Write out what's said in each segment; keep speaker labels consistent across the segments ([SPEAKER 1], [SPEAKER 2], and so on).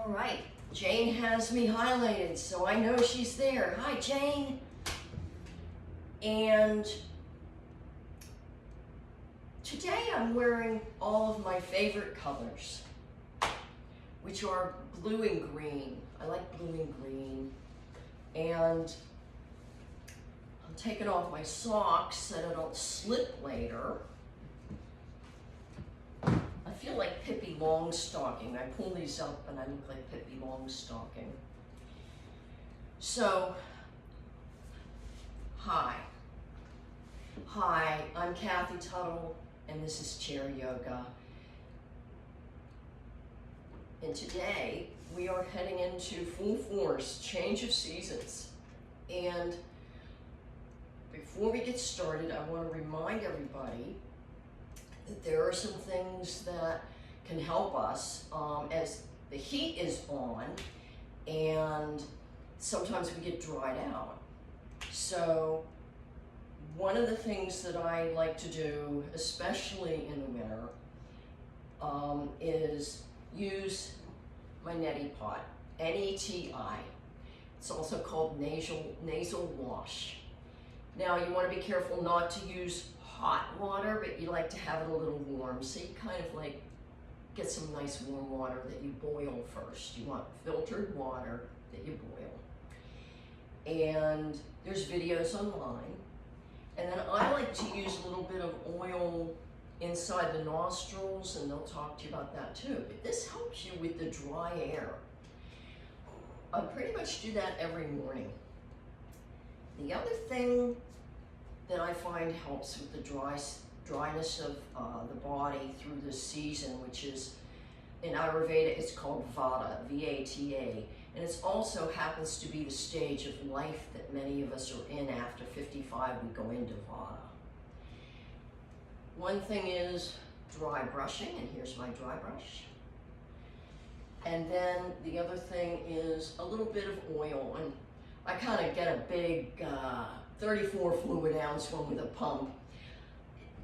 [SPEAKER 1] All right, Jane has me highlighted, so I know she's there. Hi, Jane. And today I'm wearing all of my favorite colors, which are blue and green. I like blue and green. And I'm taking off my socks so that I don't slip later. I feel like Pippi Longstocking. I pull these up and I look like Pippi Longstocking. So, hi, I'm Cathy Tuttle and this is Chair Yoga. And today we are heading into full force change of seasons. And before we get started, I want to remind everybody that there are some things that can help us as the heat is on and sometimes we get dried out. So one of the things that I like to do, especially in the winter, is use my neti pot, N-E-T-I. It's also called nasal wash. Now you want to be careful not to use hot water, but you like to have it a little warm. So you kind of like get some nice warm water that you boil first. You want filtered water that you boil. And there's videos online. And then I like to use a little bit of oil inside the nostrils, and they'll talk to you about that too. But this helps you with the dry air. I pretty much do that every morning. The other thing that I find helps with the dryness of the body through the season, which is, in Ayurveda, it's called Vata, V-A-T-A. And it also happens to be the stage of life that many of us are in. After 55, we go into Vata. One thing is dry brushing, and here's my dry brush. And then the other thing is a little bit of oil. And I kind of get a big 34 fluid ounce one with a pump.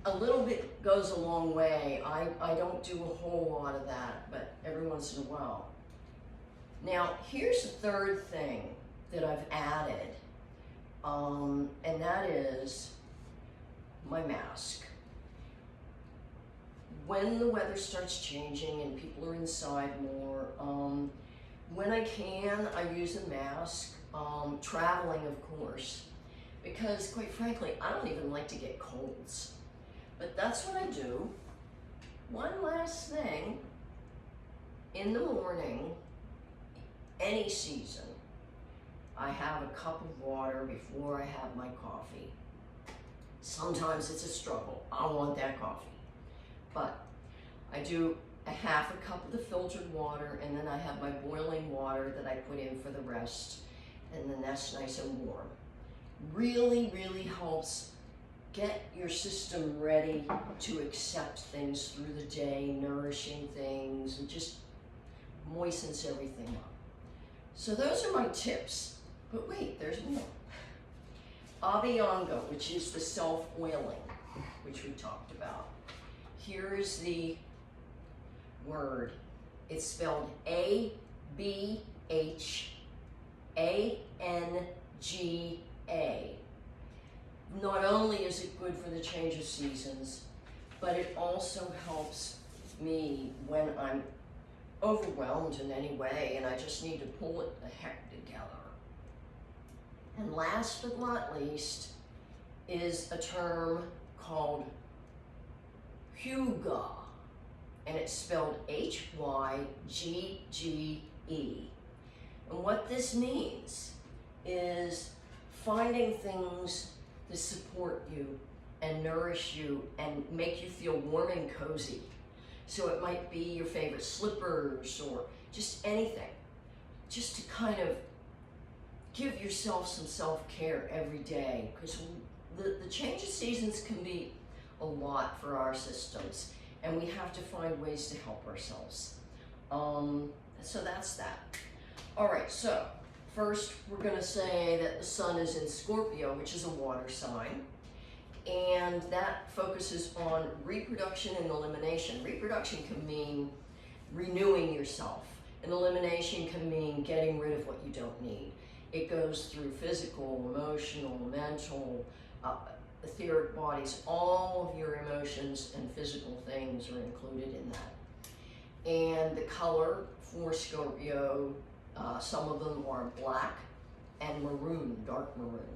[SPEAKER 1] A little bit goes a long way. I don't do a whole lot of that, but every once in a while. Now, here's the third thing that I've added, and that is my mask. When the weather starts changing and people are inside more, when I can, I use a mask, traveling of course, because quite frankly, I don't even like to get colds. But that's what I do. One last thing, in the morning, any season, I have a cup of water before I have my coffee. Sometimes it's a struggle. I want that coffee. But I do a half a cup of the filtered water, and then I have my boiling water that I put in for the rest, and then that's nice and warm. Really, really helps get your system ready to accept things through the day, nourishing things, and just moistens everything up. So those are my tips. But wait, there's more. Abhyanga, which is the self-oiling, which we talked about. Here's the word. It's spelled A-B-H-A-N-G-A. Not only is it good for the change of seasons, but it also helps me when I'm overwhelmed in any way and I just need to pull it the heck together. And last but not least is a term called Hygge, and it's spelled H-Y-G-G-E. And what this means is finding things that support you and nourish you and make you feel warm and cozy. So it might be your favorite slippers or just anything, just to kind of give yourself some self-care every day, because the change of seasons can be a lot for our systems, and we have to find ways to help ourselves. So that's that. All right, so first we're going to say that the sun is in Scorpio, which is a water sign, and that focuses on reproduction and elimination. Reproduction can mean renewing yourself. And elimination can mean getting rid of what you don't need. It goes through physical, emotional, mental, etheric bodies. All of your emotions and physical things are included in that. And the color for Scorpio, some of them are black and maroon, dark maroon.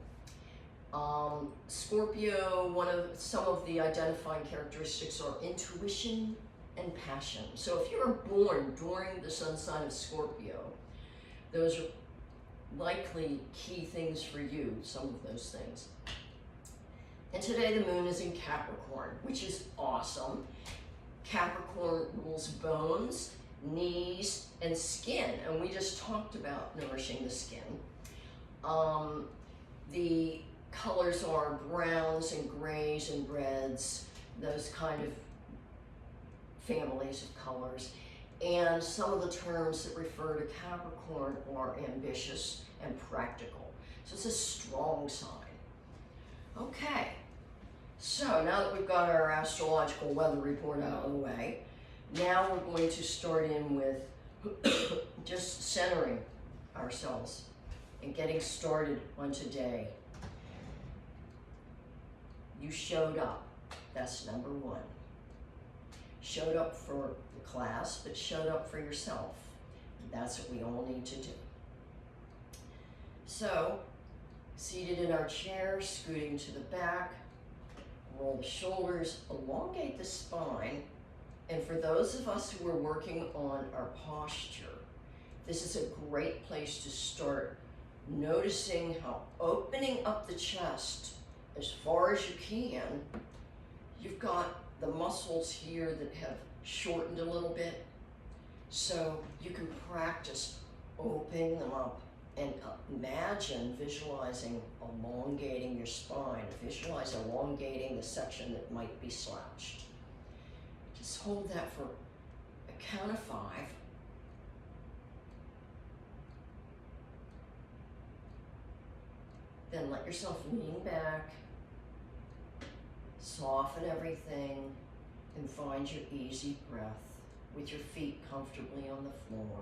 [SPEAKER 1] Scorpio, some of the identifying characteristics are intuition and passion. So if you were born during the sun sign of Scorpio, those are likely key things for you, some of those things. And today the moon is in Capricorn, which is awesome. Capricorn rules bones, knees, and skin, and we just talked about nourishing the skin. The colors are browns and grays and reds, those kind of families of colors. And some of the terms that refer to Capricorn are ambitious and practical. So it's a strong sign. Okay, so now that we've got our astrological weather report out of the way, now we're going to start in with just centering ourselves and getting started on today. You showed up. That's number one. Showed up for the class, but showed up for yourself. That's what we all need to do. So, seated in our chair, scooting to the back, roll the shoulders, elongate the spine, and for those of us who are working on our posture, this is a great place to start noticing how opening up the chest as far as you can, you've got the muscles here that have shortened a little bit, so you can practice opening them up and imagine visualizing elongating your spine. Visualize elongating the section that might be slouched. Just hold that for a count of 5. Then let yourself lean back, soften everything, and find your easy breath with your feet comfortably on the floor.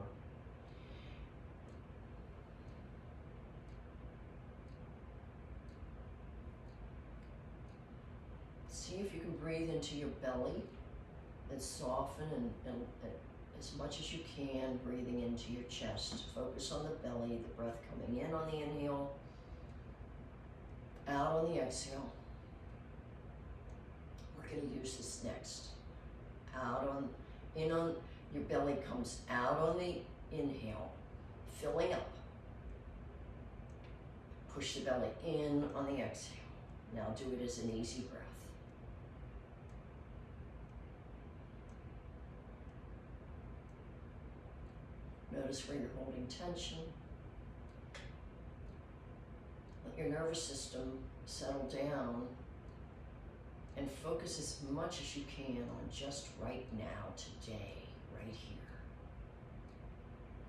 [SPEAKER 1] See if you can breathe into your belly and soften and as much as you can, breathing into your chest. Focus on the belly, the breath coming in on the inhale, out on the exhale. We're going to use this next. In on your belly comes out on the inhale, filling up. Push the belly in on the exhale. Now do it as an easy breath. Notice where you're holding tension. Let your nervous system settle down and focus as much as you can on just right now, today, right here.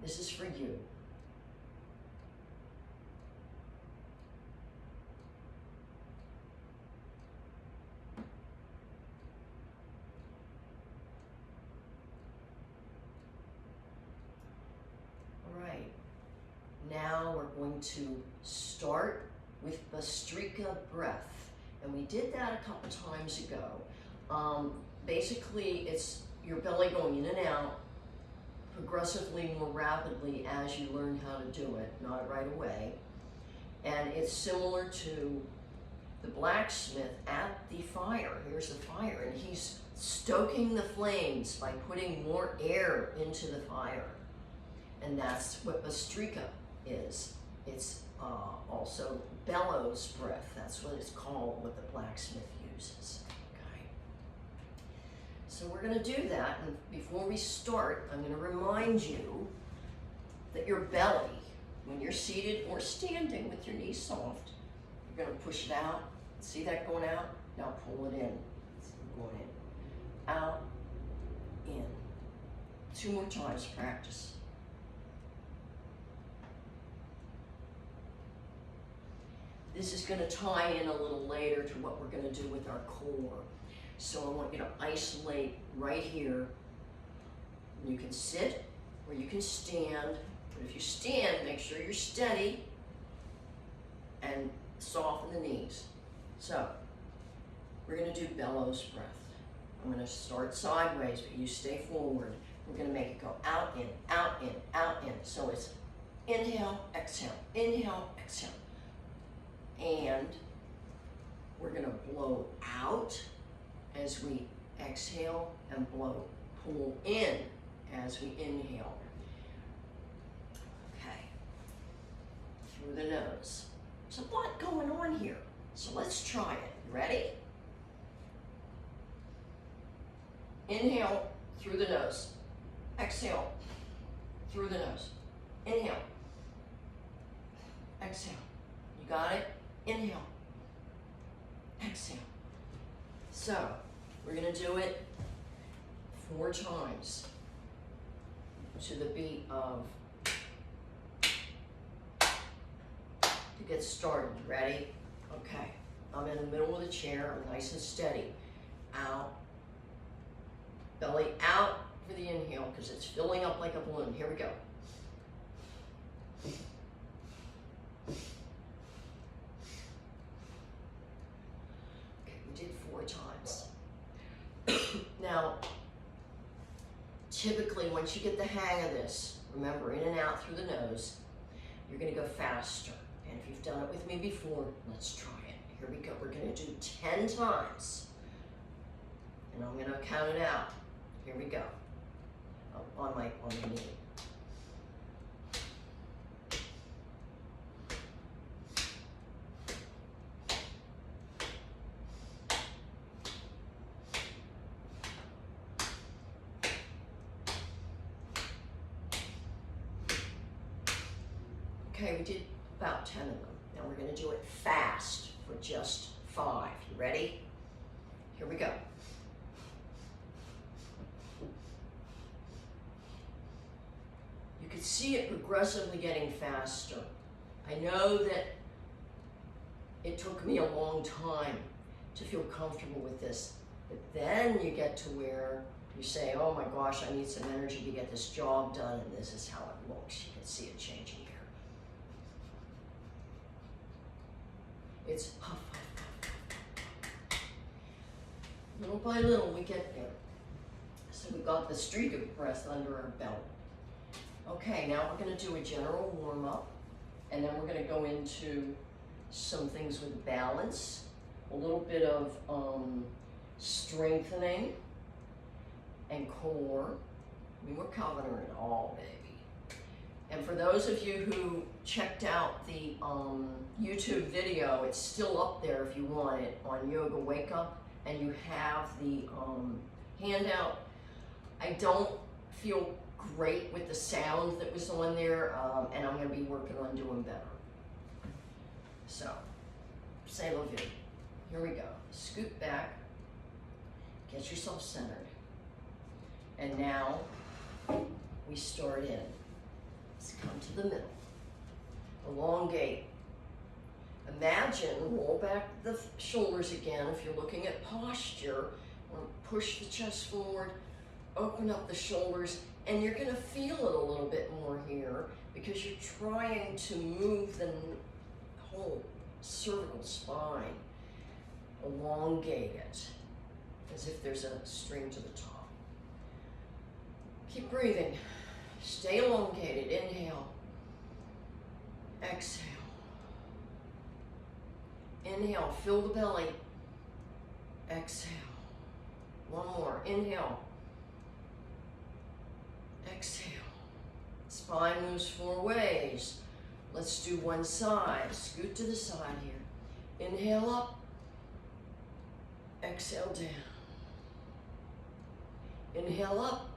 [SPEAKER 1] This is for you. All right, now we're going to start with Bastrika breath. And we did that a couple times ago. Basically, it's your belly going in and out progressively more rapidly as you learn how to do it, not right away. And it's similar to the blacksmith at the fire. Here's the fire, and he's stoking the flames by putting more air into the fire. And that's what Bastrika is. It's also bellows breath. That's what it's called, what the blacksmith uses. Okay. So we're going to do that, and before we start, I'm going to remind you that your belly, when you're seated or standing with your knees soft, you're going to push it out. See that going out? Now pull it in. Going in. Out. In. 2 more times, practice. This is going to tie in a little later to what we're going to do with our core. So I want you to isolate right here. You can sit or you can stand. But if you stand, make sure you're steady and soften the knees. So, we're gonna do bellows breath. I'm gonna start sideways, but you stay forward. We're gonna make it go out, in, out, in, out, in. So it's inhale, exhale, inhale, exhale. And we're gonna blow out as we exhale and blow. Pull in as we inhale. Okay. Through the nose. There's a lot going on here. So let's try it. You ready? Inhale through the nose. Exhale through the nose. Inhale. Exhale. You got it? Inhale. Exhale. So, we're going to do it 4 times to the beat of, to get started. Ready? Okay. I'm in the middle of the chair. I'm nice and steady. Out. Belly out for the inhale because it's filling up like a balloon. Here we go. Okay, we did 4 times. Now, typically once you get the hang of this, remember in and out through the nose, you're going to go faster. And if you've done it with me before, let's try it. Here we go. We're going to do 10 times. And I'm going to count it out. Here we go. On my knee. Okay, we did about 10 of them. Now we're going to do it fast for just 5. You ready? Here we go. You can see it progressively getting faster. I know that it took me a long time to feel comfortable with this, but then you get to where you say, oh my gosh, I need some energy to get this job done, and this is how it looks. You can see it changing here. It's huff, huff, huff, huff. Little by little, we get there. So we got the streak of breath under our belt. Okay, now we're going to do a general warm-up, and then we're going to go into some things with balance, a little bit of strengthening and core. I mean, we're covering it all, baby. And for those of you who checked out the YouTube video, it's still up there if you want it, on Yoga Wake Up, and you have the handout. I don't feel great with the sound that was on there, and I'm going to be working on doing better. So, say la vie. Here we go. Scoot back. Get yourself centered. And now, we start in. Let's come to the middle. Elongate. Imagine, roll back the shoulders again. If you're looking at posture, push the chest forward, open up the shoulders, and you're going to feel it a little bit more here because you're trying to move the whole cervical spine. Elongate it as if there's a string to the top. Keep breathing. Stay elongated. Inhale. Exhale. Inhale. Fill the belly. Exhale. One more. Inhale. Exhale. Spine moves 4 ways. Let's do one side. Scoot to the side here. Inhale up. Exhale down. Inhale up.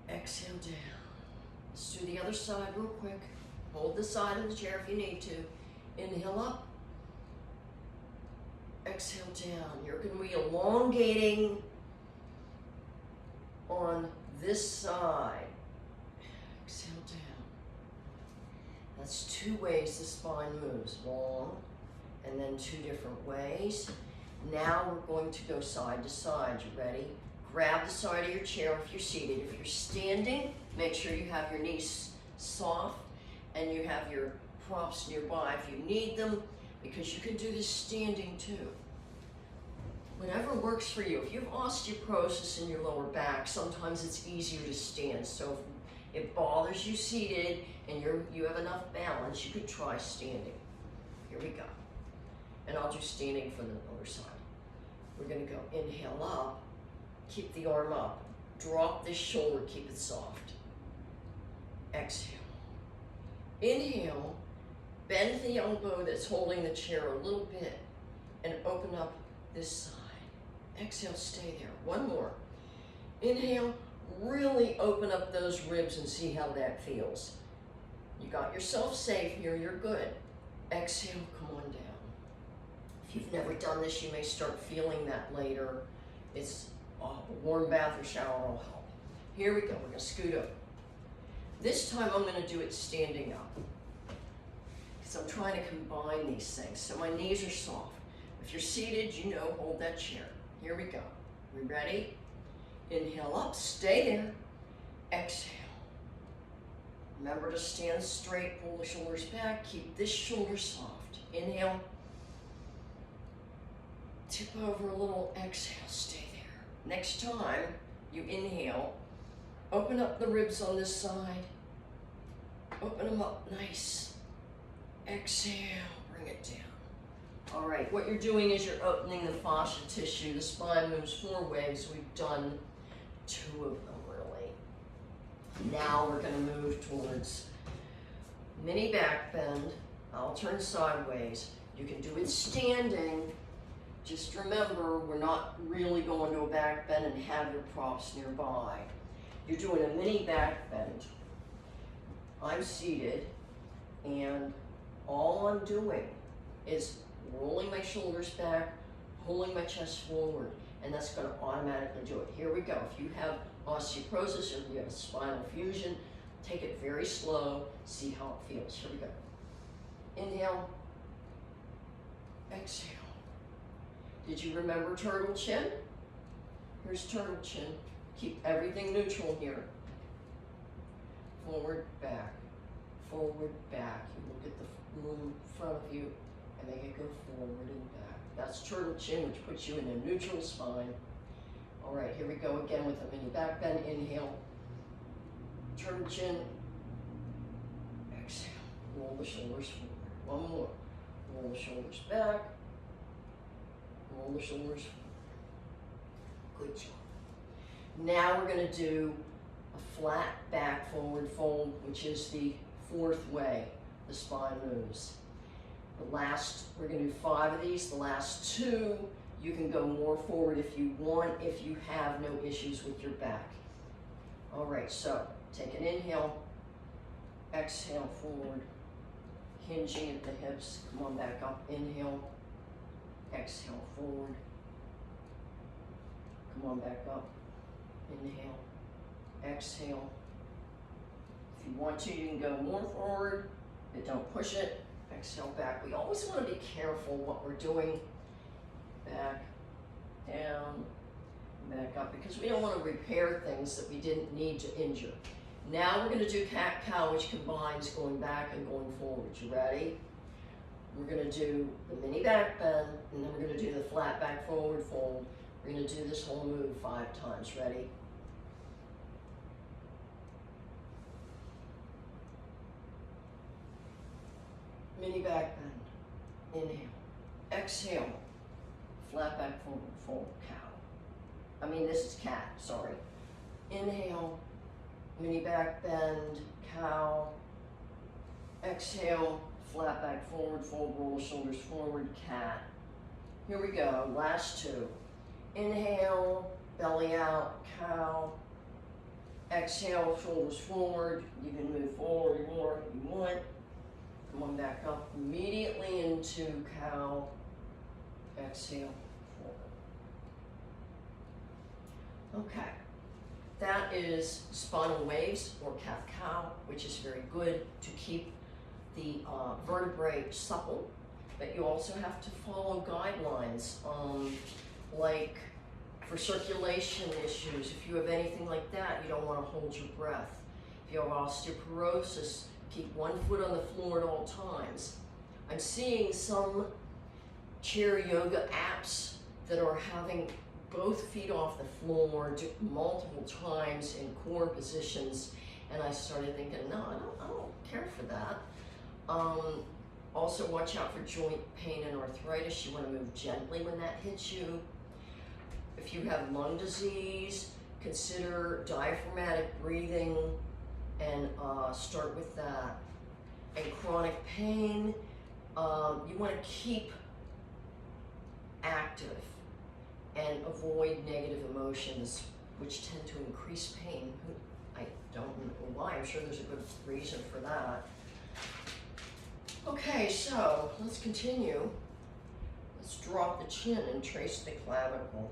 [SPEAKER 1] Exhale down. Let's do the other side real quick. Hold the side of the chair if you need to. Inhale up. Exhale down. You're going to be elongating on this side. Exhale down. That's 2 ways the spine moves. Long, and then 2 different ways. Now we're going to go side to side. You ready? grab the side of your chair if you're seated. If you're standing, make sure you have your knees soft and you have your props nearby if you need them, because you can do this standing too. Whatever works for you. If you have osteoporosis in your lower back, sometimes it's easier to stand. So if it bothers you seated and you have enough balance, you could try standing. Here we go. And I'll do standing for the other side. We're gonna go inhale up, keep the arm up, drop this shoulder, keep it soft. Exhale. Inhale, bend the elbow that's holding the chair a little bit and open up this side. Exhale, stay there. One more. Inhale, really open up those ribs and see how that feels. You got yourself safe here, you're good. Exhale, come on down. If you've never done this, you may start feeling that later. It's a warm bath or shower will help. Here we go, we're gonna scoot up. This time I'm gonna do it standing up, because I'm trying to combine these things. So my knees are soft. If you're seated, you know, hold that chair. Here we go. We ready? Inhale up, stay there. Exhale. Remember to stand straight, pull the shoulders back, keep this shoulder soft. Inhale. Tip over a little, exhale, stay there. Next time you inhale, open up the ribs on this side. Open them up nice. Exhale, bring it down. All right, what you're doing is you're opening the fascia tissue. The spine moves 4 ways. We've done 2 of them, really. Now we're gonna move towards mini back bend. I'll turn sideways. You can do it standing. Just remember, we're not really going to a back bend and have your props nearby. You're doing a mini back bend. I'm seated, and all I'm doing is rolling my shoulders back, pulling my chest forward, and that's going to automatically do it. Here we go. If you have osteoporosis or if you have a spinal fusion, take it very slow, see how it feels. Here we go. Inhale, exhale. Did you remember turtle chin? Here's turtle chin. Keep everything neutral here. Forward, back, forward, back. You look at the room in front of you and make it go forward and back. That's turtle chin, which puts you in a neutral spine. All right, here we go again with a mini back bend. Inhale, turtle chin, exhale. Roll the shoulders forward. One more. Roll the shoulders back. Roll the shoulders forward. Good job. Now we're going to do a flat back forward fold, which is the 4th way the spine moves. We're going to do 5 of these. The last 2, you can go more forward if you want, if you have no issues with your back. All right, so take an inhale, exhale forward, hinging at the hips. Come on back up. Inhale, exhale forward. Come on back up. Inhale, exhale. If you want to, you can go more forward, but don't push it. Exhale back. We always want to be careful what we're doing. Back, down, back up, because we don't want to repair things that we didn't need to injure. Now we're going to do cat-cow, which combines going back and going forward. You ready? We're going to do the mini back bend, and then we're going to do the flat back forward fold. We're going to do this whole move 5 times. Ready? Mini back bend. Inhale. Exhale. Flat back forward fold. Cow. This is cat, sorry. Inhale. Mini back bend. Cow. Exhale. Flat back forward fold. Roll the shoulders forward. Cat. Here we go. Last 2. Inhale, belly out, cow. Exhale, shoulders forward. You can move forward more if you want. Come on back up immediately into cow. Exhale, forward. Okay, that is spinal waves or cat-cow, which is very good to keep the vertebrae supple, but you also have to follow guidelines like For circulation issues, if you have anything like that, you don't want to hold your breath. If you have osteoporosis, keep one foot on the floor at all times. I'm seeing some chair yoga apps that are having both feet off the floor multiple times in core positions, and I started thinking, no, I don't care for that. Also watch out for joint pain and arthritis. You want to move gently when that hits you. If you have lung disease, consider diaphragmatic breathing and start with that. And chronic pain, you want to keep active and avoid negative emotions, which tend to increase pain. I don't know why. I'm sure there's a good reason for that. Okay, so let's continue. Let's drop the chin and trace the clavicle.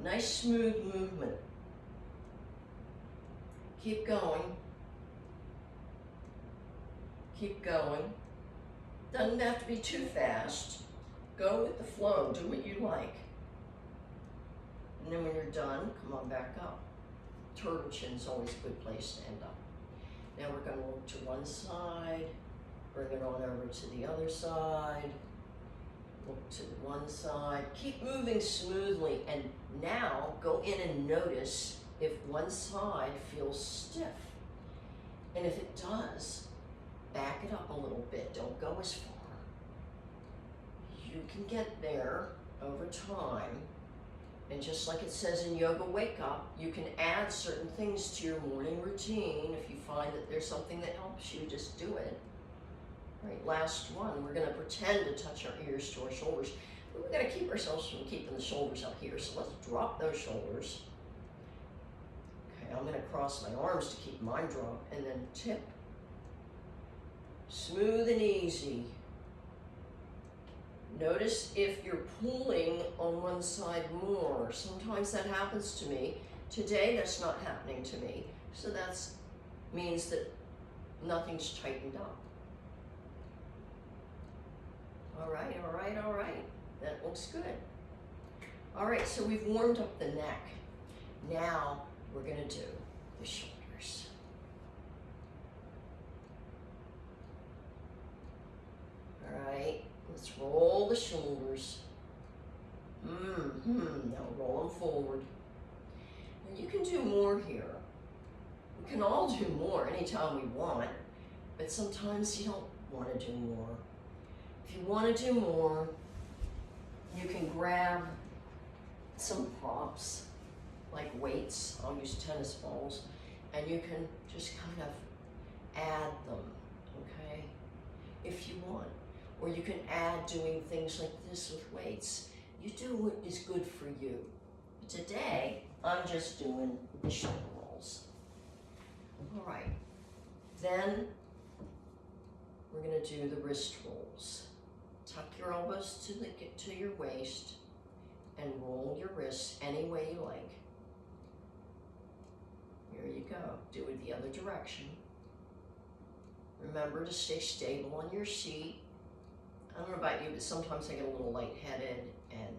[SPEAKER 1] Nice smooth movement. Keep going. Keep going. Doesn't have to be too fast. Go with the flow. Do what you like. And then when you're done, come on back up. Turtle chin's always a good place to end up. Now we're going to look to one side. Bring it on over to the other side. Look to one side. Keep moving smoothly. And now go in and notice if one side feels stiff. And if it does, back it up a little bit. Don't go as far. You can get there over time. And just like it says in Yoga Wake Up, you can add certain things to your morning routine. If you find that there's something that helps you, just do it. Right, last one, we're going to pretend to touch our ears to our shoulders. But we've got to keep ourselves from keeping the shoulders up here. So let's drop those shoulders. Okay, I'm going to cross my arms to keep mine dropped and then tip. Smooth and easy. Notice if you're pulling on one side more. Sometimes that happens to me. Today, that's not happening to me. So that means that nothing's tightened up. All right, all right, all right. That looks good. All right, so we've warmed up the neck. Now we're gonna do the shoulders. All right, let's roll the shoulders. Now roll them forward. And you can do more here. We can all do more anytime we want, but sometimes you don't want to do more. If you want to do more, you can grab some props, like weights. I'll use tennis balls, and you can just kind of add them, okay, if you want. Or you can add doing things like this with weights. You do what is good for you. Today, I'm just doing the shoulder rolls. All right, then we're gonna do the wrist rolls. Tuck your elbows to your waist and roll your wrists any way you like. Here you go. Do it the other direction. Remember to stay stable on your seat. I don't know about you, but sometimes I get a little lightheaded and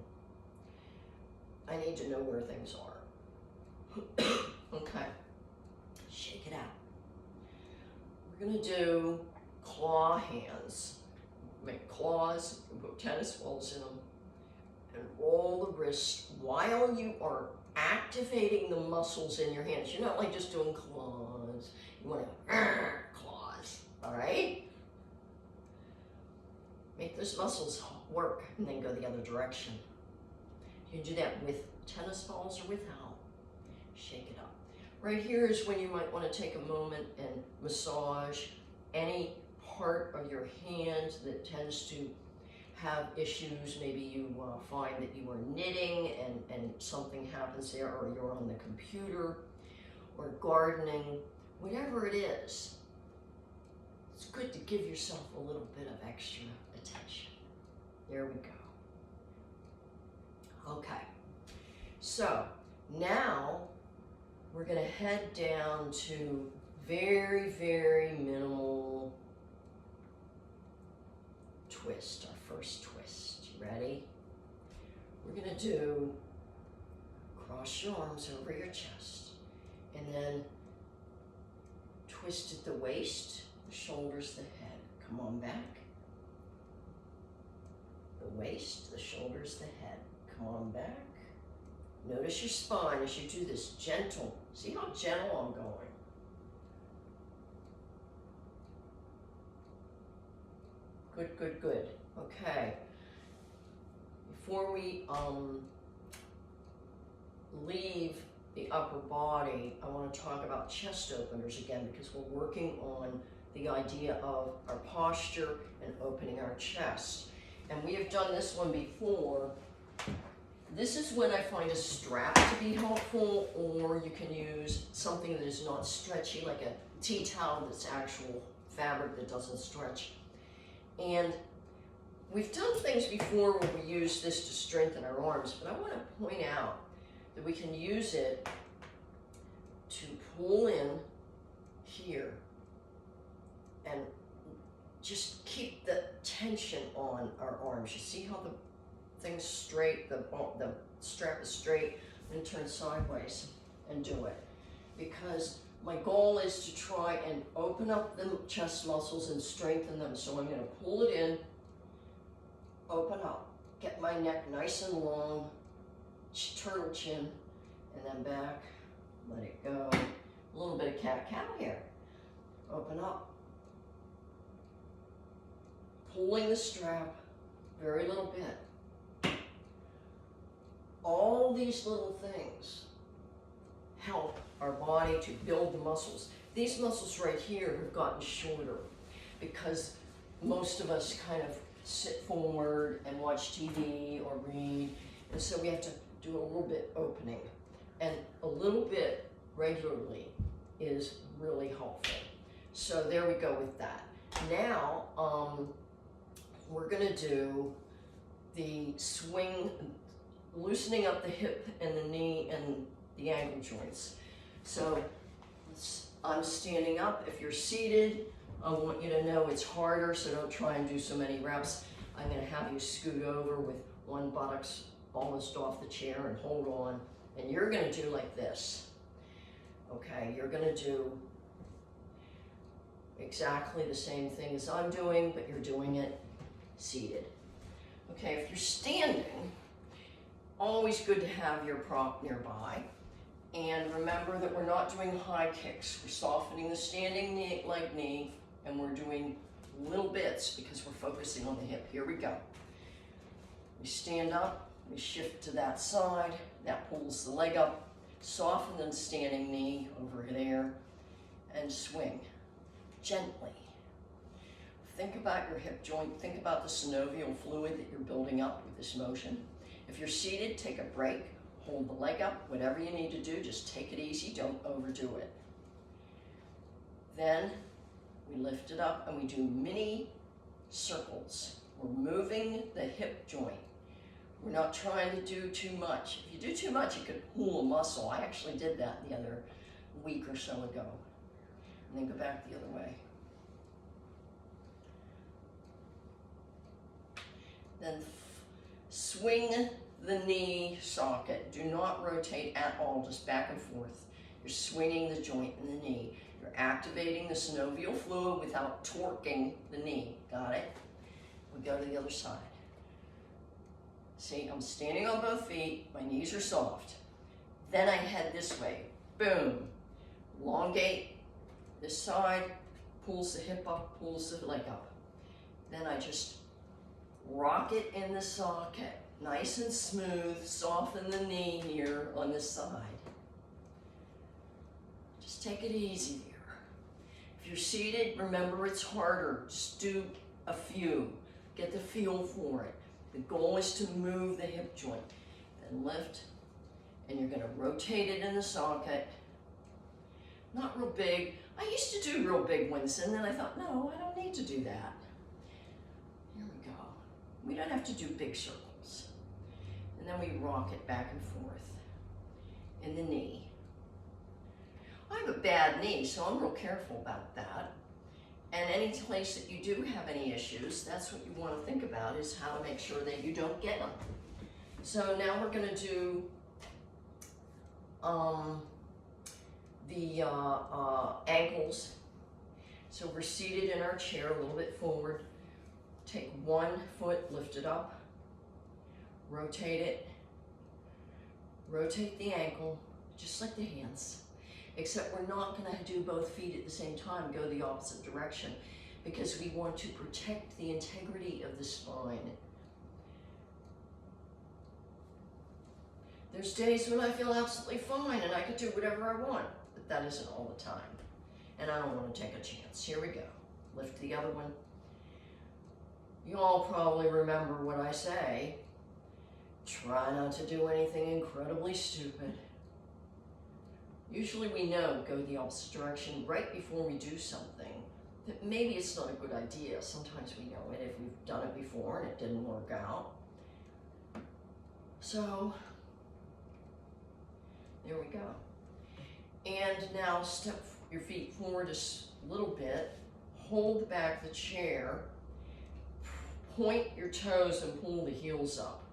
[SPEAKER 1] I need to know where things are. Okay. Shake it out. We're gonna do claw hands. Make claws, put tennis balls in them, and roll the wrist while you are activating the muscles in your hands. You're not like just doing claws. You want to claws, all right? Make those muscles work and then go the other direction. You can do that with tennis balls or without. Shake it up. Right here is when you might want to take a moment and massage any part of your hand that tends to have issues. Maybe you find that you are knitting and something happens there, or you're on the computer or gardening, whatever it is. It's good to give yourself a little bit of extra attention. There we go. Okay, so now we're gonna head down to very, very minimal twist, our first twist. You ready? We're gonna do Cross your arms over your chest. And then twist at the waist, the shoulders, the head. Come on back. The waist, the shoulders, the head. Come on back. Notice your spine as you do this, gentle. See how gentle I'm going. Good, good, good. Okay. Before we leave the upper body, I want to talk about chest openers again, because we're working on the idea of our posture and opening our chest. And we have done this one before. This is when I find a strap to be helpful, or you can use something that is not stretchy, like a tea towel that's actual fabric that doesn't stretch. And we've done things before where we use this to strengthen our arms, but I want to point out that we can use it to pull in here and just keep the tension on our arms. You see how the thing's straight, the strap is straight, and turn sideways and do it. Because my goal is to try and open up the chest muscles and strengthen them. So I'm going to pull it in, open up, get my neck nice and long, turtle chin, and then back, let it go. A little bit of cat-cow here. Open up, pulling the strap, very little bit. All these little things help our body to build the muscles. These muscles right here have gotten shorter because most of us kind of sit forward and watch TV or read, and so we have to do a little bit opening. And a little bit regularly is really helpful. So there we go with that. Now, we're gonna do the swing, loosening up the hip and the knee and the ankle joints. So I'm standing up. If you're seated, I want you to know it's harder, so don't try and do so many reps. I'm gonna have you scoot over with one buttocks almost off the chair and hold on. And you're gonna do like this. Okay, you're gonna do exactly the same thing as I'm doing, but you're doing it seated. Okay, if you're standing, always good to have your prop nearby. And remember that we're not doing high kicks. We're softening the standing knee, leg knee, and we're doing little bits because we're focusing on the hip. Here we go. We stand up, we shift to that side, that pulls the leg up, soften the standing knee over there, and swing gently. Think about your hip joint, think about the synovial fluid that you're building up with this motion. If you're seated, take a break, hold the leg up, whatever you need to do, just take it easy, don't overdo it. Then we lift it up and we do mini circles. We're moving the hip joint. We're not trying to do too much. If you do too much, you could pull a muscle. I actually did that the other week or so ago. And then go back the other way. Then swing the knee socket. Do not rotate at all, just back and forth. You're swinging the joint in the knee. You're activating the synovial fluid without torquing the knee. Got it? We go to the other side. See, I'm standing on both feet, my knees are soft. Then I head this way, boom. Elongate this side, pulls the hip up, pulls the leg up. Then I just rock it in the socket, nice and smooth, soften the knee here on this side. Just take it easy there. If you're seated, remember it's harder. Just do a few, get the feel for it. The goal is to move the hip joint. Then lift, and you're gonna rotate it in the socket. Not real big. I used to do real big ones, and then I thought, no, I don't need to do that. Here we go. We don't have to do big circles. And then we rock it back and forth in the knee. I have a bad knee, so I'm real careful about that. And any place that you do have any issues, that's what you want to think about, is how to make sure that you don't get them. So now we're going to do the ankles. So we're seated in our chair a little bit forward. Take one foot, lift it up, rotate it, rotate the ankle, just like the hands. Except we're not going to do both feet at the same time, go the opposite direction, because we want to protect the integrity of the spine. There's days when I feel absolutely fine and I could do whatever I want, but that isn't all the time. And I don't want to take a chance. Here we go. Lift the other one. You all probably remember what I say. Try not to do anything incredibly stupid. Usually we know go the opposite direction right before we do something. That maybe it's not a good idea. Sometimes we know it if we've done it before and it didn't work out. So, there we go. And now step your feet forward a little bit. Hold back the chair. Point your toes and pull the heels up.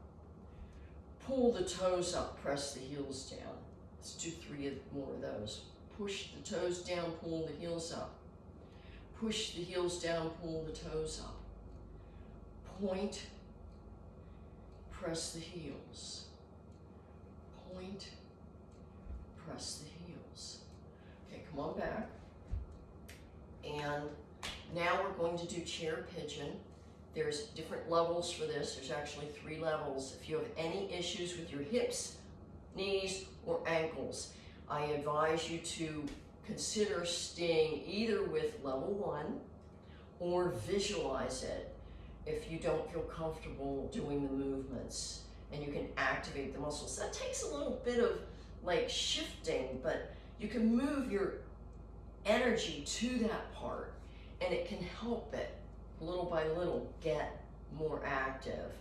[SPEAKER 1] Pull the toes up, press the heels down. Let's do 3 more of those. Push the toes down, pull the heels up. Push the heels down, pull the toes up. Point, press the heels. Point, press the heels. Okay, come on back. And now we're going to do chair pigeon. There's different levels for this. There's actually 3 levels. If you have any issues with your hips, knees, or ankles, I advise you to consider staying either with level 1 or visualize it if you don't feel comfortable doing the movements, and you can activate the muscles. That takes a little bit of like shifting, but you can move your energy to that part and it can help it little by little get more active.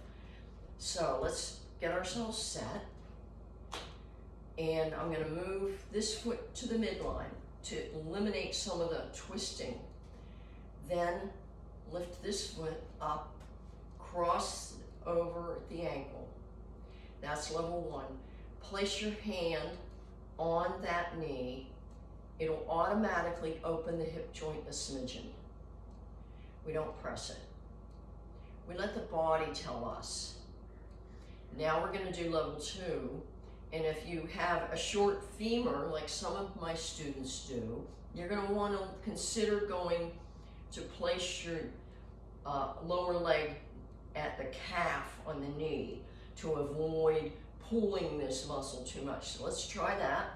[SPEAKER 1] So let's get ourselves set. And I'm going to move this foot to the midline to eliminate some of the twisting. Then lift this foot up, cross over the ankle. That's level 1. Place your hand on that knee. It'll automatically open the hip joint a smidgen. We don't press it. We let the body tell us. Now we're going to do level 2. And if you have a short femur, like some of my students do, you're going to want to consider going to place your lower leg at the calf on the knee to avoid pulling this muscle too much. So let's try that.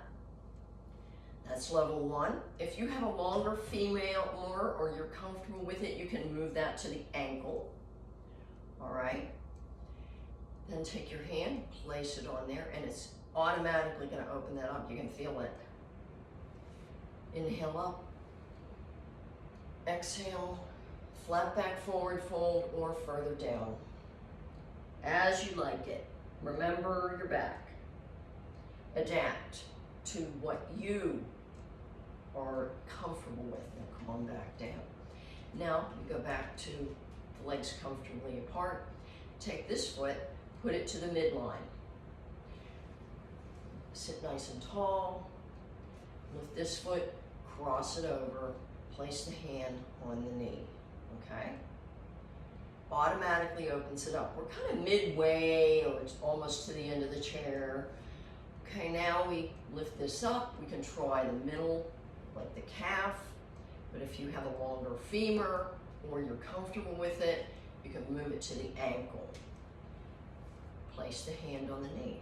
[SPEAKER 1] That's level 1. If you have a longer femur or you're comfortable with it, you can move that to the ankle. All right. Then take your hand, place it on there, and it's automatically going to open that up. You can feel it. Inhale up. Exhale. Flat back forward fold or further down. As you like it. Remember your back. Adapt to what you are comfortable with. Now come on back down. Now you go back to the legs comfortably apart. Take this foot, put it to the midline. Sit nice and tall. Lift this foot, cross it over, place the hand on the knee, okay? Automatically opens it up. We're kind of midway or it's almost to the end of the chair. Okay, now we lift this up. We can try the middle, like the calf, but if you have a longer femur or you're comfortable with it, you can move it to the ankle. Place the hand on the knee.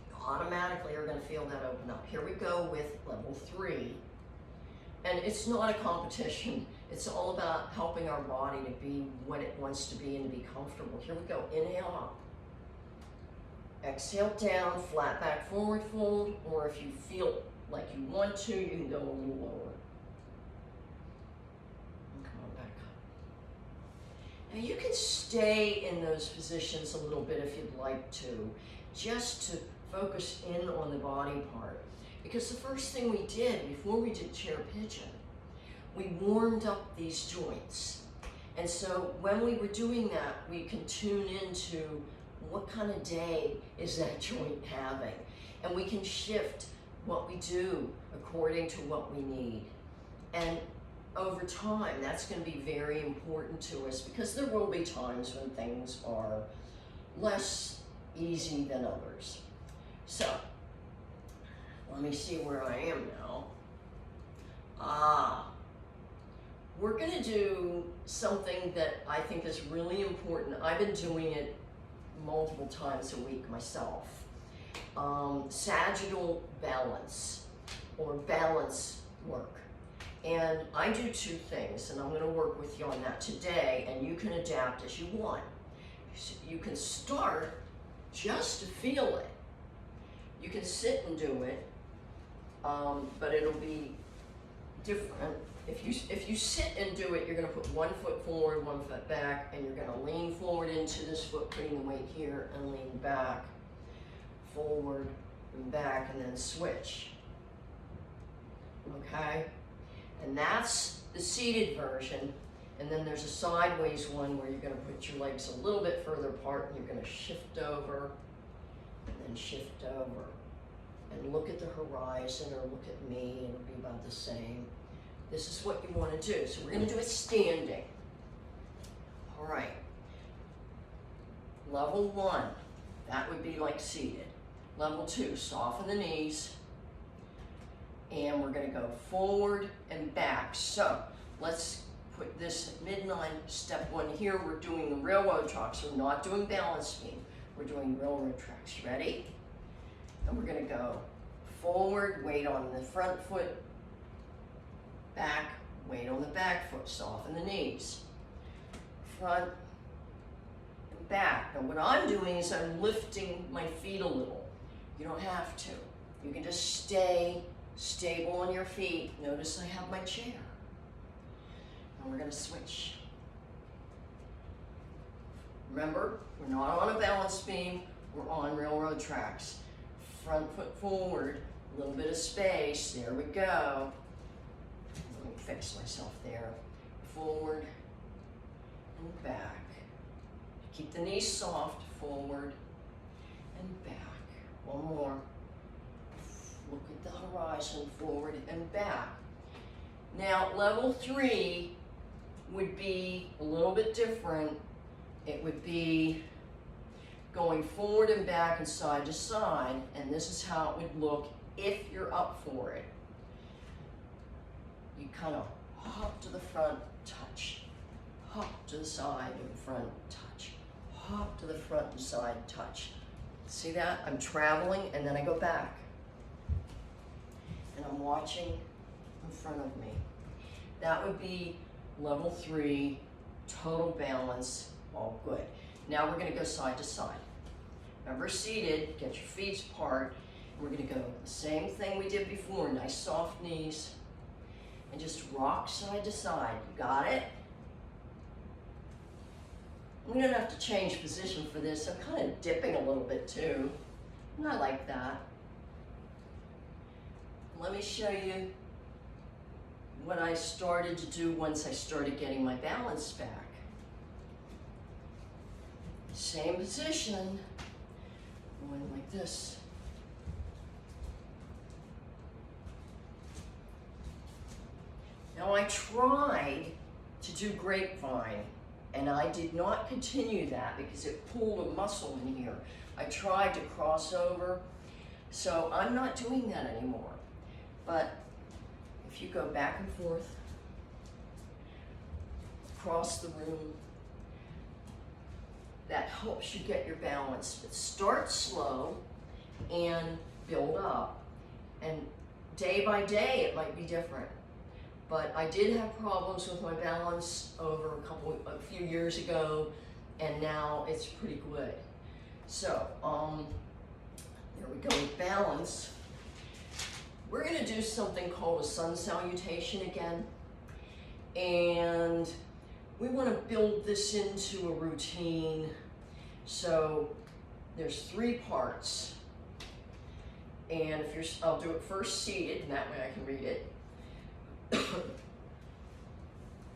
[SPEAKER 1] You automatically are going to feel that open up. Here we go with level 3. And it's not a competition. It's all about helping our body to be what it wants to be and to be comfortable. Here we go. Inhale up. Exhale down, flat back forward fold, or if you feel like you want to, you can go a little lower. And come on back up. Now you can stay in those positions a little bit if you'd like to, just to focus in on the body part. Because the first thing we did before we did chair pigeon, we warmed up these joints. And so when we were doing that, we can tune into what kind of day is that joint having. And we can shift what we do according to what we need. And over time, that's going to be very important to us, because there will be times when things are less easy than others. So, let me see where I am now. We're going to do something that I think is really important. I've been doing it multiple times a week myself. Sagittal balance, or balance work. And I do two things, and I'm going to work with you on that today, and you can adapt as you want. You can start just to feel it. You can sit and do it, but it'll be different. If you sit and do it, you're going to put 1 foot forward, 1 foot back, and you're going to lean forward into this foot, putting the weight here, and lean back, forward, and back, and then switch. Okay? And that's the seated version. And then there's a sideways one where you're going to put your legs a little bit further apart, and you're going to shift over, and then shift over. And look at the horizon, or look at me, and it'll be about the same. This is what you want to do. So we're going to do it standing. All right. Level 1, that would be like seated. Level 2, soften the knees. And we're going to go forward and back. So let's put this at midline. Step 1 here, we're doing the railroad tracks. We're not doing balance beam. We're doing railroad tracks. Ready? And we're going to go forward, weight on the front foot, back, weight on the back foot, soften the knees. Front and back. Now what I'm doing is I'm lifting my feet a little. You don't have to. You can just stay stable on your feet. Notice I have my chair. And we're going to switch. Remember, we're not on a balance beam, we're on railroad tracks. Front foot forward, a little bit of space, there we go. Let me fix myself there. Forward and back. Keep the knees soft, forward and back. One more. Look at the horizon, forward and back. Now, level 3 would be a little bit different. It would be going forward and back and side to side, and this is how it would look if you're up for it. You kind of hop to the front, touch. Hop to the side and front, touch. Hop to the front and side, touch. See that? I'm traveling, and then I go back. And I'm watching in front of me. That would be level 3, total balance, all good. Now we're going to go side to side. Remember, seated, get your feet apart. We're going to go the same thing we did before, nice soft knees, and just rock side to side. You got it? We don't have to change position for this. I'm kind of dipping a little bit too, and I like that. Let me show you what I started to do once I started getting my balance back. Same position, going like this. Now I tried to do grapevine, and I did not continue that because it pulled a muscle in here. I tried to cross over, so I'm not doing that anymore. But if you go back and forth, across the room, that helps you get your balance. But start slow and build up. And day by day, it might be different. But I did have problems with my balance over a few years ago, and now it's pretty good. So, there we go with balance. We're going to do something called a sun salutation again, and we want to build this into a routine. So there's 3 parts, and I'll do it first seated, and that way I can read it.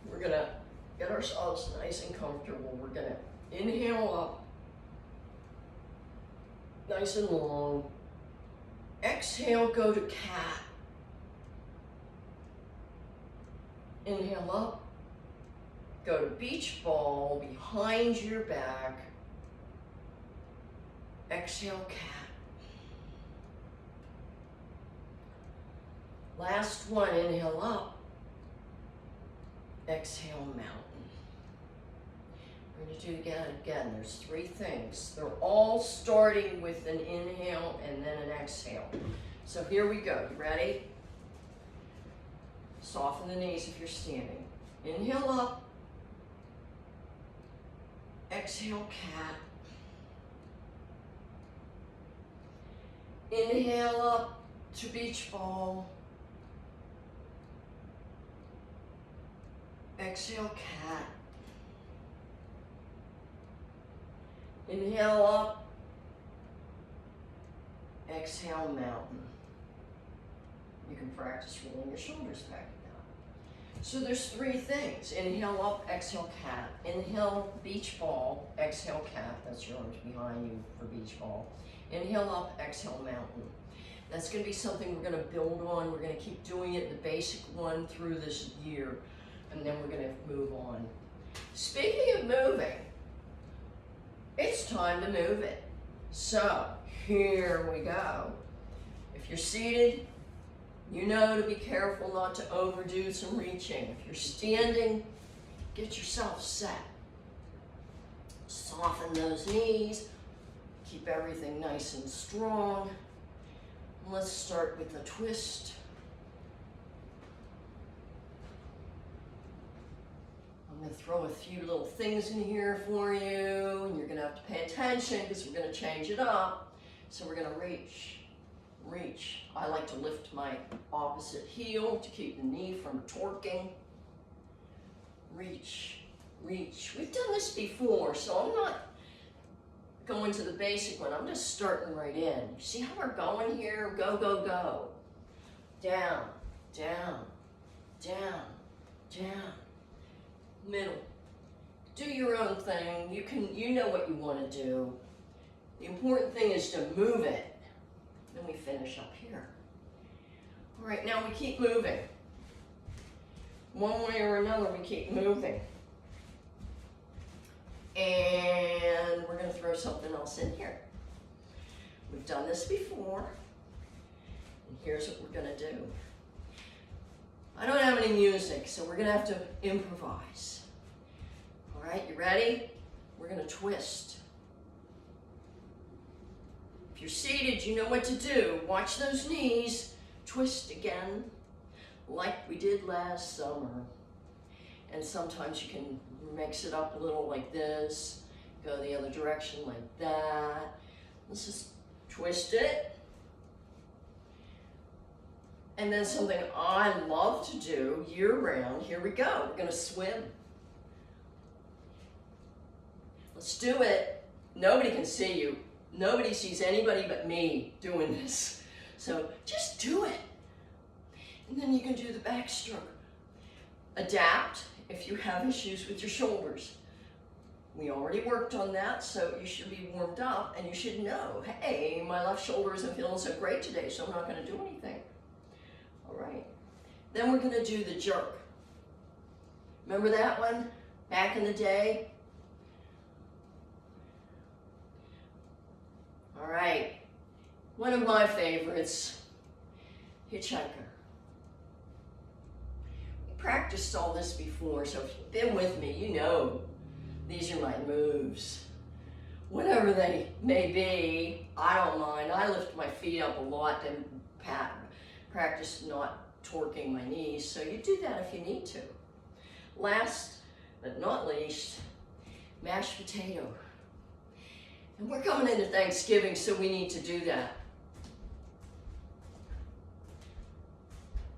[SPEAKER 1] We're going to get ourselves nice and comfortable. We're going to inhale up, nice and long. Exhale, go to cat. Inhale up. Go to beach ball behind your back. Exhale, cat. Last one, inhale up. Exhale, mountain. We're going to do it again. There's 3 things. They're all starting with an inhale and then an exhale. So here we go. You ready? Soften the knees if you're standing. Inhale up. Exhale, cat. Inhale up to beach ball. Exhale, cat. Inhale up. Exhale, mountain. You can practice rolling your shoulders back and down. So there's 3 things. Inhale up, exhale, cat. Inhale, beach ball, exhale, cat. That's your arms behind you for beach ball. Inhale up, exhale, mountain. That's going to be something we're going to build on. We're going to keep doing it, the basic one, through this year. And then we're going to move on. Speaking of moving, it's time to move it. So, here we go. If you're seated, you know to be careful not to overdo some reaching. If you're standing, get yourself set. Soften those knees. Keep everything nice and strong. Let's start with the twist. I'm going to throw a few little things in here for you, and you're going to have to pay attention because we're going to change it up. So we're going to reach. Reach. I like to lift my opposite heel to keep the knee from torquing. Reach, reach. We've done this before, so I'm not going to the basic one. I'm just starting right in. See how we're going here? Go, go, go. Down, down, down, down. Middle. Do your own thing. You know what you want to do. The important thing is to move it. Then we finish up here. All right, now we keep moving. One way or another, we keep moving. And we're going to throw something else in here. We've done this before. And here's what we're going to do. I don't have any music, so we're going to have to improvise. All right, you ready? We're going to twist. If you're seated, you know what to do. Watch those knees. Twist again, like we did last summer. And sometimes you can mix it up a little like this. Go the other direction like that. Let's just twist it. And then something I love to do year-round. Here we go. We're going to swim. Let's do it. Nobody can see you. Nobody sees anybody but me doing this. So just do it. And then you can do the backstroke. Adapt if you have issues with your shoulders. We already worked on that, so you should be warmed up and you should know, hey, my left shoulder isn't feeling so great today, so I'm not going to do anything. All right. Then we're going to do the jerk. Remember that one back in the day? All right. One of my favorites, hitchhiker. We practiced all this before, so if you've been with me, you know these are my moves. Whatever they may be, I don't mind. I lift my feet up a lot and practice not torquing my knees, so you do that if you need to. Last but not least, mashed potato. And we're coming into Thanksgiving, so we need to do that.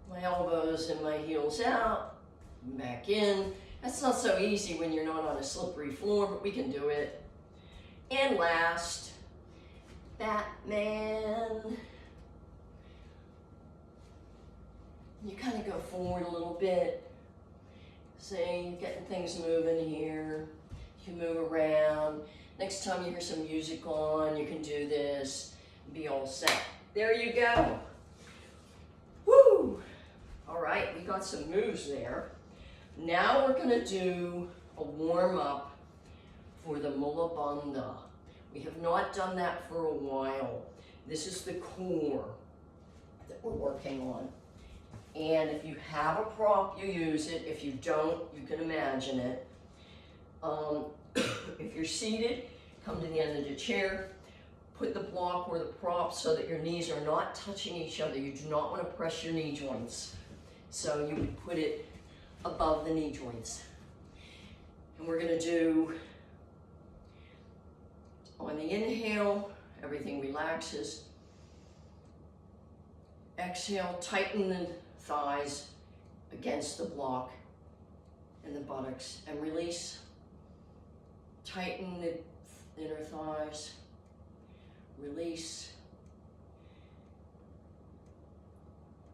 [SPEAKER 1] My elbows and my heels out, back in. That's not so easy when you're not on a slippery floor, but we can do it. And last, Batman. You kind of go forward a little bit. See, you're getting things moving here. You can move around. Next time you hear some music on, you can do this and be all set. There you go. Woo! All right, we got some moves there. Now we're gonna do a warm up for the mula bandha. We have not done that for a while. This is the core that we're working on. And if you have a prop, you use it. If you don't, you can imagine it. If you're seated, come to the end of the chair, put the block or the prop so that your knees are not touching each other. You do not want to press your knee joints. So you would put it above the knee joints. And we're going to do, on the inhale, everything relaxes. Exhale, tighten the thighs against the block and the buttocks, and release. Tighten the inner thighs, release.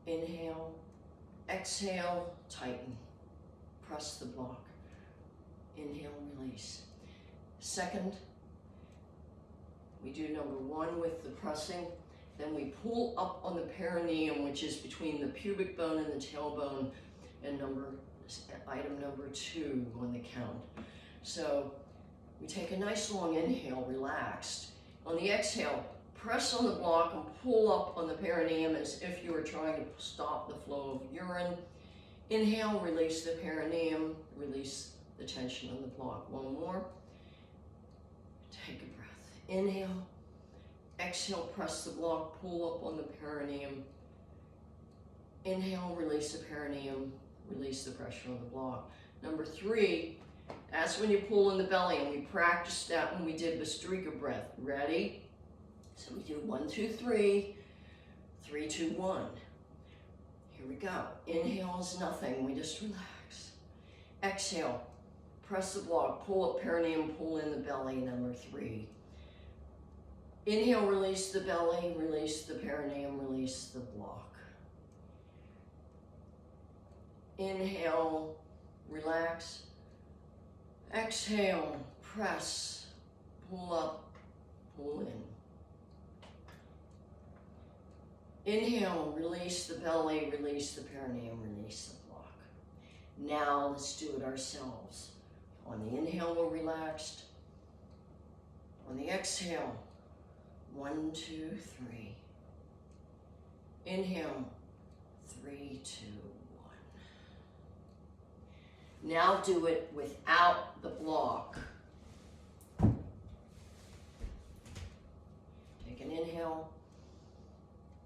[SPEAKER 1] Inhale, exhale, tighten. Press the block. Inhale, release. Second, we do number one with the pressing. Then we pull up on the perineum, which is between the pubic bone and the tailbone, and item number two on the count. So we take a nice long inhale, relaxed. On the exhale, press on the block and pull up on the perineum as if you were trying to stop the flow of urine. Inhale, release the perineum, release the tension on the block. One more. Take a breath. Inhale. Exhale, press the block, pull up on the perineum. Inhale, release the perineum, release the pressure on the block. Number three, that's when you pull in the belly, and we practiced that when we did Bhastrika breath. Ready? So we do 1, 2, 3, 3, 2, 1. Here we go. Inhale is nothing, we just relax. Exhale, press the block, pull up perineum, pull in the belly, number three. Inhale, release the belly, release the perineum, release the block. Inhale, relax. Exhale, press, pull up, pull in. Inhale, release the belly, release the perineum, release the block. Now let's do it ourselves. On the inhale, we're relaxed. On the exhale, 1, 2, 3. Inhale, 3, 2, 1. Now do it without the block. Take an inhale.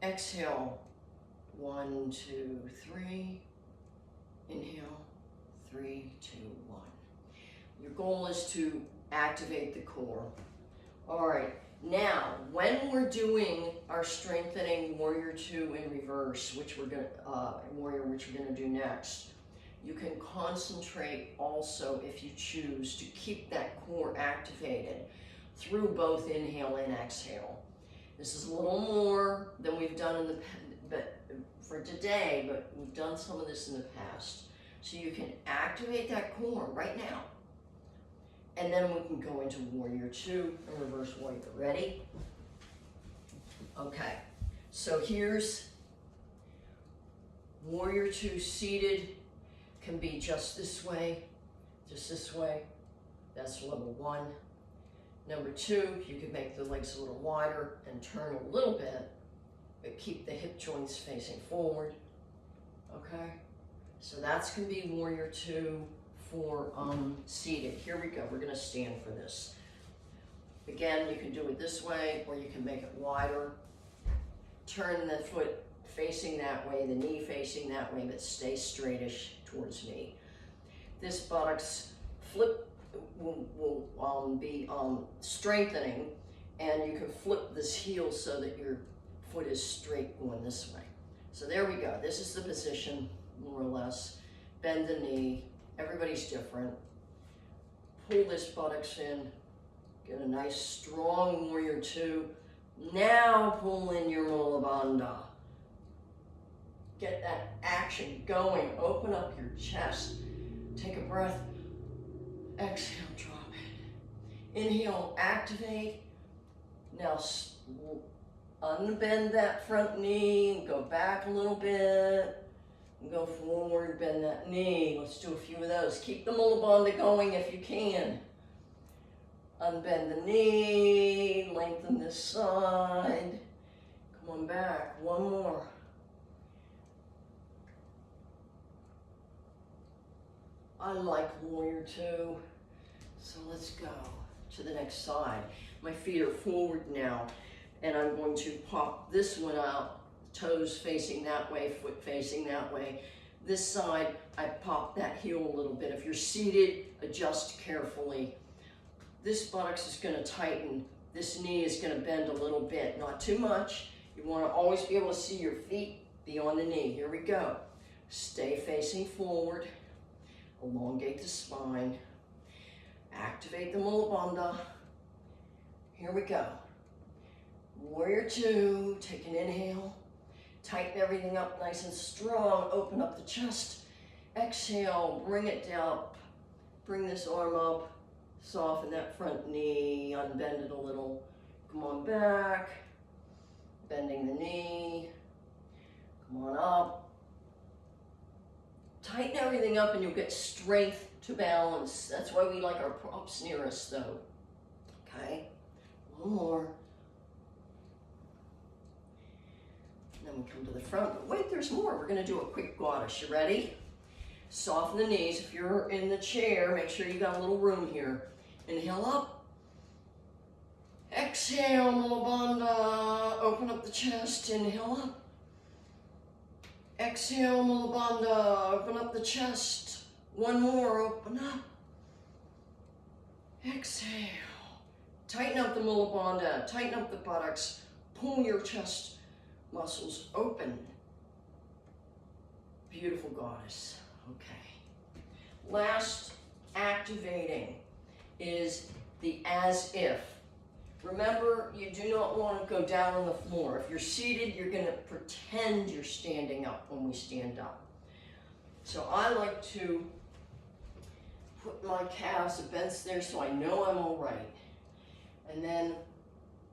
[SPEAKER 1] Exhale, 1, 2, 3. Inhale, 3, 2, 1. Your goal is to activate the core. All right. Now, when we're doing our strengthening Warrior 2 in reverse, which we're gonna do next, you can concentrate also, if you choose, to keep that core activated through both inhale and exhale. This is a little more than we've done for today, but we've done some of this in the past. So you can activate that core right now. And then we can go into Warrior 2 and Reverse Warrior. Ready? Okay, so here's Warrior 2 seated. Can be just this way. That's level 1. Number 2, you can make the legs a little wider and turn a little bit, but keep the hip joints facing forward. Okay? So that's going to be Warrior 2 for seated. Here we go. We're going to stand for this. Again, you can do it this way, or you can make it wider. Turn the foot facing that way, the knee facing that way, but stay straightish towards me. This buttocks flip will be strengthening, and you can flip this heel so that your foot is straight going this way. So there we go. This is the position, more or less. Bend the knee. Everybody's different. Pull this buttocks in. Get a nice strong Warrior 2. Now pull in your Mula Bandha. Get that action going. Open up your chest. Take a breath. Exhale, drop it. Inhale, activate. Now Unbend that front knee, go back a little bit, and go forward, bend that knee. Let's do a few of those. Keep the mula bandha going if you can. Unbend the knee, lengthen this side. Come on back, one more. I like warrior two. So let's go to the next side. My feet are forward now, and I'm going to pop this one out, toes facing that way, foot facing that way. This side, I pop that heel a little bit. If you're seated, adjust carefully. This buttocks is going to tighten. This knee is going to bend a little bit, not too much. You want to always be able to see your feet beyond the knee. Here we go. Stay facing forward. Elongate the spine. Activate the mula bandha. Here we go. Warrior two. Take an inhale. Tighten everything up nice and strong. Open up the chest. Exhale. Bring it down. Bring this arm up. Soften that front knee. Unbend it a little. Come on back. Bending the knee. Come on up. Tighten everything up and you'll get strength to balance. That's why we like our props near us though. Okay, one more. And then we come to the front, but wait, there's more. We're gonna do a quick goddess. You ready? Soften the knees. If you're in the chair, make sure you got a little room here. Inhale up. Exhale, mula bandha. Open up the chest. Inhale up. Exhale, mula bandha. Open up the chest. One more. Open up. Exhale. Tighten up the mula bandha. Tighten up the buttocks. Pull your chest muscles open. Beautiful goddess. Okay. Last activating is the as if. Remember, you do not want to go down on the floor. If you're seated, you're going to pretend you're standing up when we stand up. So I like to put my calves against there so I know I'm all right. And then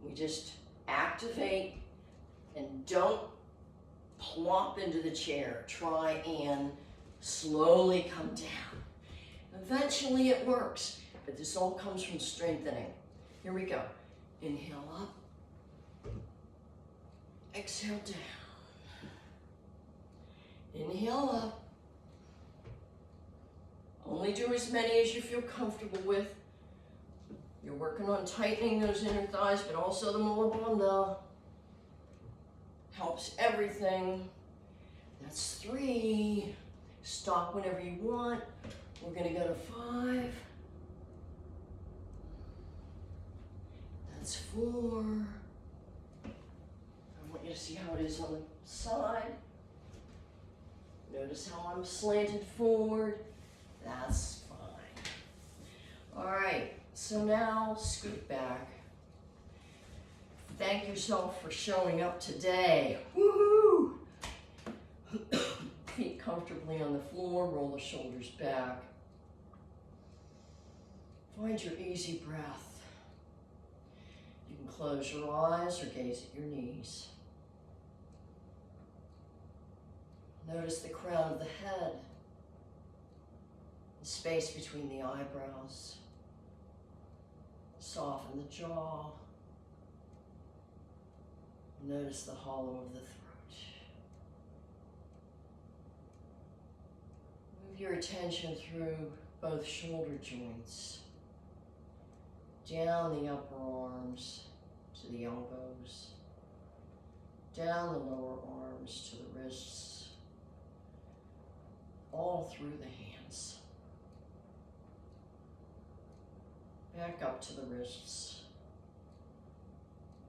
[SPEAKER 1] we just activate and don't plop into the chair. Try and slowly come down. Eventually it works, but this all comes from strengthening. Here we go. Inhale up. Exhale down. Inhale up. Only do as many as you feel comfortable with. You're working on tightening those inner thighs, but also the mula bandha. Helps everything. That's 3. Stop whenever you want. We're gonna go to 5. That's 4. I want you to see how it is on the side. Notice how I'm slanted forward. That's fine. All right, so now scoot back. Thank yourself for showing up today. Woohoo! Feet comfortably on the floor, roll the shoulders back. Find your easy breath. You can close your eyes or gaze at your knees. Notice the crown of the head, the space between the eyebrows. Soften the jaw. Notice the hollow of the throat. Move your attention through both shoulder joints, down the upper arms to the elbows, down the lower arms to the wrists, all through the hands. Back up to the wrists,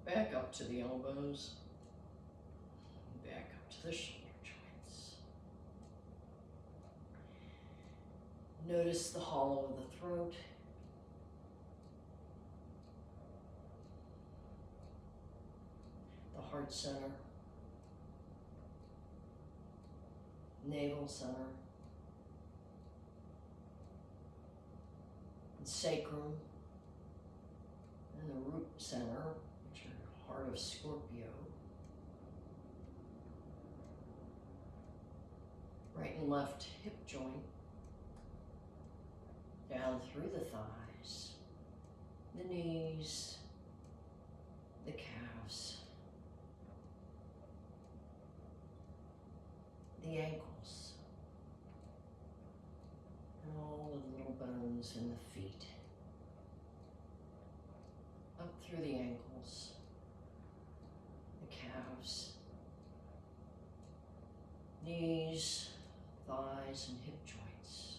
[SPEAKER 1] back up to the elbows, back up to the shoulder joints. Notice the hollow of the throat. The heart center, navel center, and sacrum, and the root center, which are heart of Scorpio. right and left hip joint, down through the thighs, the knees, the calves, the ankles, and all the little bones in the feet, up through the ankles, the calves, knees, thighs, and hip joints,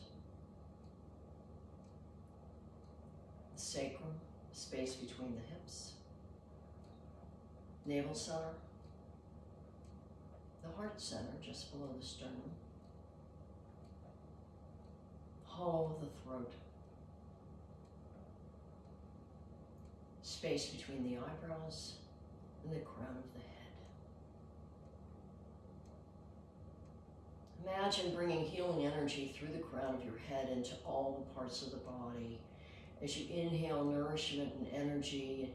[SPEAKER 1] the sacrum, space between the hips, navel center, the heart center just below the sternum, hollow of the throat, space between the eyebrows and the crown of the head. Imagine bringing healing energy through the crown of your head into all the parts of the body. As you inhale nourishment and energy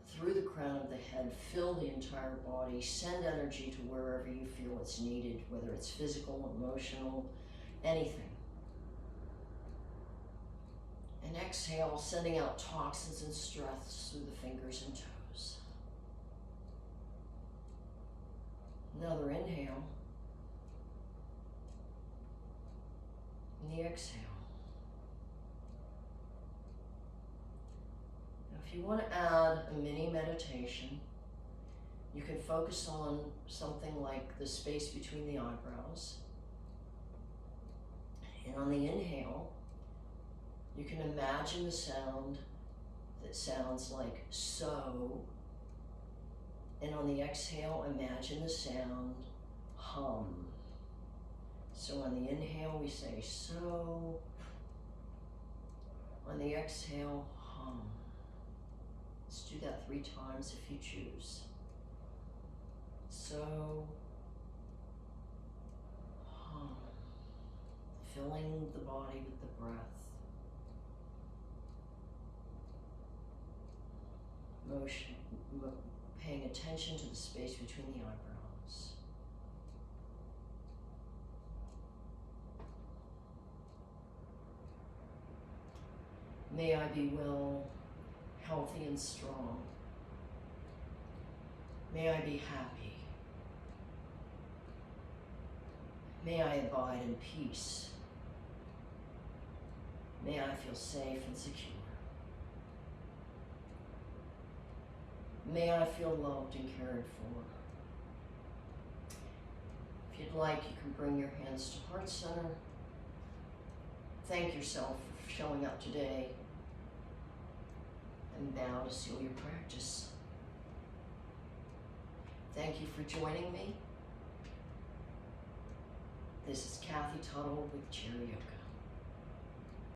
[SPEAKER 1] through the crown of the head, fill the entire body, send energy to wherever you feel it's needed, whether it's physical, emotional, anything. And exhale, sending out toxins and stress through the fingers and toes. Another inhale. And the exhale. Now, if you want to add a mini meditation, you can focus on something like the space between the eyebrows. And on the inhale, you can imagine the sound that sounds like so. And on the exhale, imagine the sound hum. So on the inhale, we say so. On the exhale, hum. Let's do that 3 times if you choose. So, hum. Filling the body with the breath. Motion, paying attention to the space between the eyebrows. May I be well, healthy and strong. May I be happy. May I abide in peace. May I feel safe and secure. May I feel loved and cared for. If you'd like, you can bring your hands to heart center. Thank yourself for showing up today. And bow to seal your practice. Thank you for joining me. This is Cathy Tuttle with Chair Yoga.